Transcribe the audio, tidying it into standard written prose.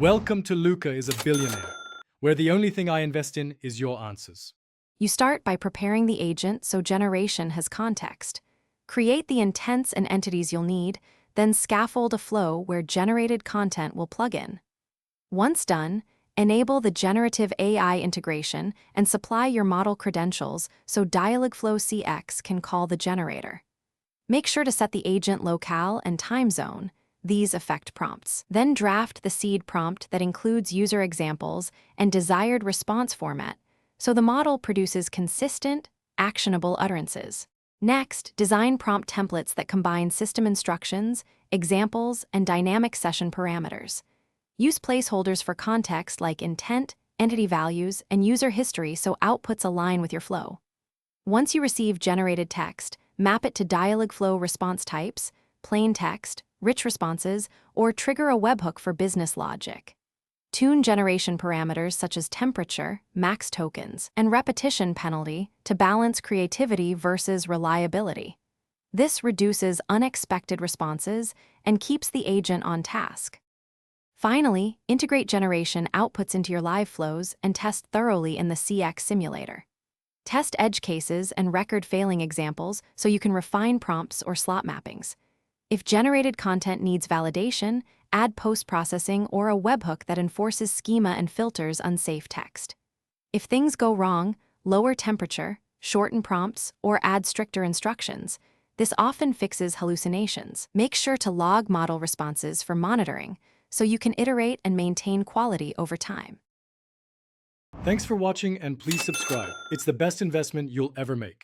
Welcome to Luca is a Billionaire, where the only thing I invest in is your answers. You start by preparing the agent so generation has context. Create the intents and entities you'll need, then scaffold a flow where generated content will plug in. Once done, enable the generative AI integration and supply your model credentials so Dialogflow Cx can call the generator. Make sure to set the agent locale and time zone. These affect prompts. Then draft the seed prompt that includes user examples and desired response format, so the model produces consistent, actionable utterances. Next, design prompt templates that combine system instructions, examples, and dynamic session parameters. Use placeholders for context like intent, entity values, and user history so outputs align with your flow. Once you receive generated text, map it to Dialogflow response types, plain text, rich responses, or trigger a webhook for business logic. Tune generation parameters such as temperature, max tokens, and repetition penalty to balance creativity versus reliability. This reduces unexpected responses and keeps the agent on task. Finally, integrate generation outputs into your live flows and test thoroughly in the CX simulator. Test edge cases and record failing examples so you can refine prompts or slot mappings. If generated content needs validation, add post-processing or a webhook that enforces schema and filters unsafe text. If things go wrong, lower temperature, shorten prompts, or add stricter instructions. This often fixes hallucinations. Make sure to log model responses for monitoring so you can iterate and maintain quality over time. Thanks for watching and please subscribe. It's the best investment you'll ever make.